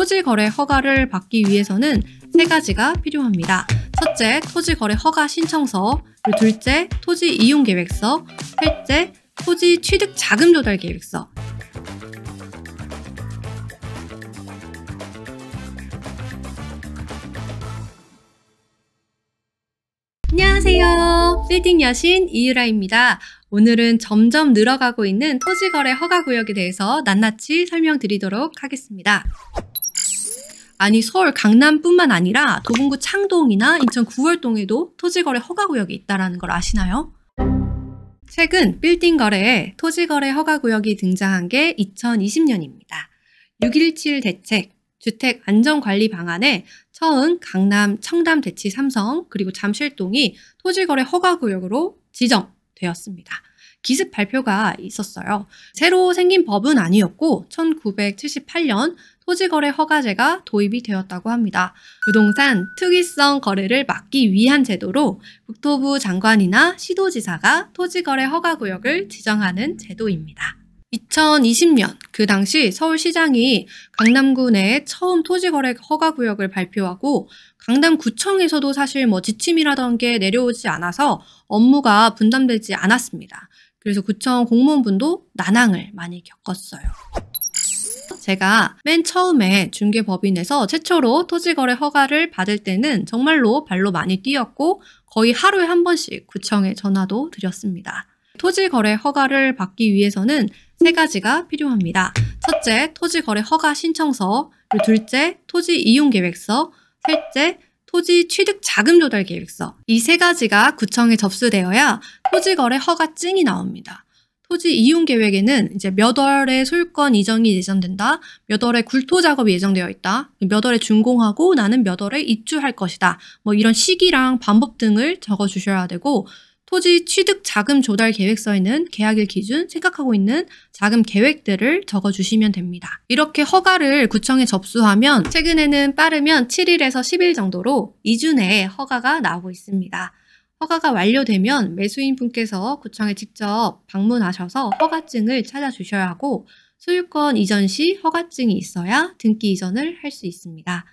토지거래 허가를 받기 위해서는 세 가지가 필요합니다. 첫째, 토지거래 허가 신청서, 그리고 둘째, 토지 이용 계획서, 셋째, 토지 취득 자금 조달 계획서. 안녕하세요. 빌딩 여신 이유라입니다. 오늘은 점점 늘어가고 있는 토지거래 허가구역에 대해서 낱낱이 설명드리도록 하겠습니다. 아니, 서울 강남뿐만 아니라 도봉구 창동이나 인천 구월동에도 토지거래 허가구역이 있다는 걸 아시나요? 최근 빌딩 거래에 토지거래 허가구역이 등장한 게 2020년입니다. 6.17 대책, 주택 안전관리 방안에 처음 강남, 청담, 대치, 삼성, 그리고 잠실동이 토지거래 허가구역으로 지정되었습니다. 기습 발표가 있었어요. 새로 생긴 법은 아니었고 1978년 토지거래 허가제가 도입이 되었다고 합니다. 부동산 특이성 거래를 막기 위한 제도로 국토부 장관이나 시도지사가 토지거래 허가구역을 지정하는 제도입니다. 2020년 그 당시 서울시장이 강남구 내에 처음 토지거래 허가구역을 발표하고 강남구청에서도 사실 지침이라던 게 내려오지 않아서 업무가 분담되지 않았습니다. 그래서 구청 공무원분도 난항을 많이 겪었어요. 제가 맨 처음에 중개법인에서 최초로 토지거래 허가를 받을 때는 정말로 발로 많이 뛰었고 거의 하루에 한 번씩 구청에 전화도 드렸습니다. 토지거래 허가를 받기 위해서는 세 가지가 필요합니다. 첫째, 토지거래 허가 신청서, 그리고 둘째, 토지 이용 계획서, 셋째, 토지 취득 자금 조달 계획서. 이 세 가지가 구청에 접수되어야 토지거래 허가증이 나옵니다. 토지 이용 계획에는 이제 몇 월에 소유권 이전이 예정된다, 몇 월에 굴토 작업이 예정되어 있다, 몇 월에 준공하고 나는 몇 월에 입주할 것이다, 이런 시기랑 방법 등을 적어 주셔야 되고, 토지 취득 자금 조달 계획서에는 계약일 기준 생각하고 있는 자금 계획들을 적어주시면 됩니다. 이렇게 허가를 구청에 접수하면 최근에는 빠르면 7일에서 10일 정도로 2주 내에 허가가 나오고 있습니다. 허가가 완료되면 매수인 분께서 구청에 직접 방문하셔서 허가증을 찾아주셔야 하고 소유권 이전 시 허가증이 있어야 등기 이전을 할 수 있습니다.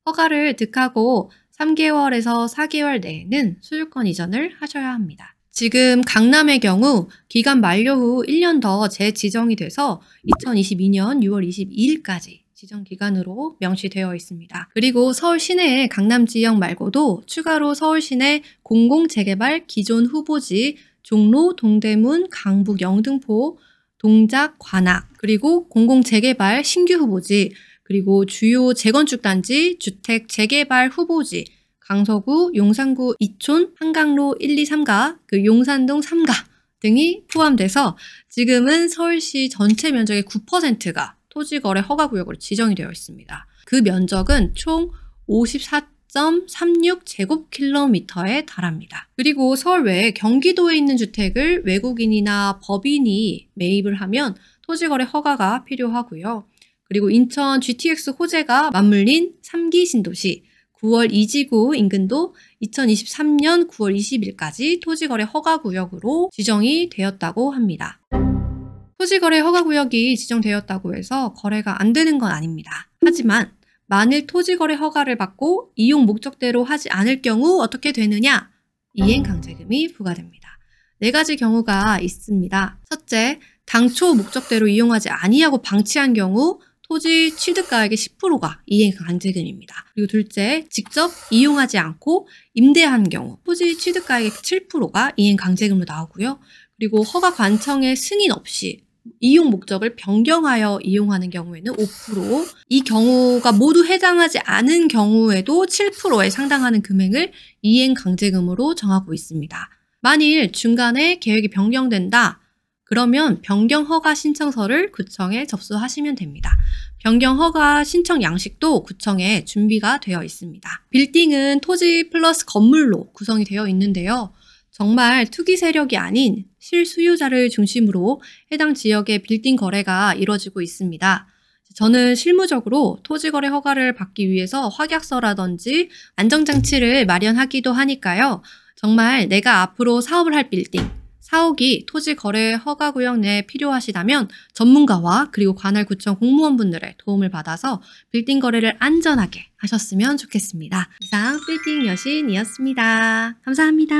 허가를 득하고 3개월에서 4개월 내에는 소유권 이전을 하셔야 합니다. 지금 강남의 경우 기간 만료 후 1년 더 재지정이 돼서 2022년 6월 22일까지 지정기간으로 명시되어 있습니다. 그리고 서울 시내의 강남 지역 말고도 추가로 서울 시내 공공재개발 기존 후보지 종로, 동대문, 강북, 영등포, 동작, 관악, 그리고 공공재개발 신규 후보지, 그리고 주요 재건축 단지, 주택 재개발 후보지, 강서구, 용산구, 이촌, 한강로 1, 2, 3가, 용산동 3가 등이 포함돼서 지금은 서울시 전체 면적의 9%가 토지거래 허가구역으로 지정이 되어 있습니다. 그 면적은 총 54.36제곱킬로미터에 달합니다. 그리고 서울 외에 경기도에 있는 주택을 외국인이나 법인이 매입을 하면 토지거래 허가가 필요하고요. 그리고 인천 GTX 호재가 맞물린 3기 신도시 9월 2지구 인근도 2023년 9월 20일까지 토지거래 허가구역으로 지정이 되었다고 합니다. 토지거래 허가구역이 지정되었다고 해서 거래가 안 되는 건 아닙니다. 하지만 만일 토지거래 허가를 받고 이용 목적대로 하지 않을 경우 어떻게 되느냐? 이행강제금이 부과됩니다. 4가지 경우가 있습니다. 첫째, 당초 목적대로 이용하지 아니하고 방치한 경우 토지 취득가액의 10%가 이행강제금입니다. 그리고 둘째, 직접 이용하지 않고 임대한 경우 토지 취득가액의 7%가 이행강제금으로 나오고요. 그리고 허가 관청의 승인 없이 이용 목적을 변경하여 이용하는 경우에는 5%, 이 경우가 모두 해당하지 않은 경우에도 7%에 상당하는 금액을 이행강제금으로 정하고 있습니다. 만일 중간에 계획이 변경된다, 그러면 변경 허가 신청서를 구청에 접수하시면 됩니다. 변경 허가 신청 양식도 구청에 준비가 되어 있습니다. 빌딩은 토지 플러스 건물로 구성이 되어 있는데요. 정말 투기 세력이 아닌 실수요자를 중심으로 해당 지역의 빌딩 거래가 이루어지고 있습니다. 저는 실무적으로 토지거래 허가를 받기 위해서 확약서라든지 안정장치를 마련하기도 하니까요. 정말 내가 앞으로 사업을 할 빌딩, 사옥이 토지거래 허가구역 내에 필요하시다면 전문가와 그리고 관할구청 공무원분들의 도움을 받아서 빌딩 거래를 안전하게 하셨으면 좋겠습니다. 이상 빌딩 여신이었습니다. 감사합니다.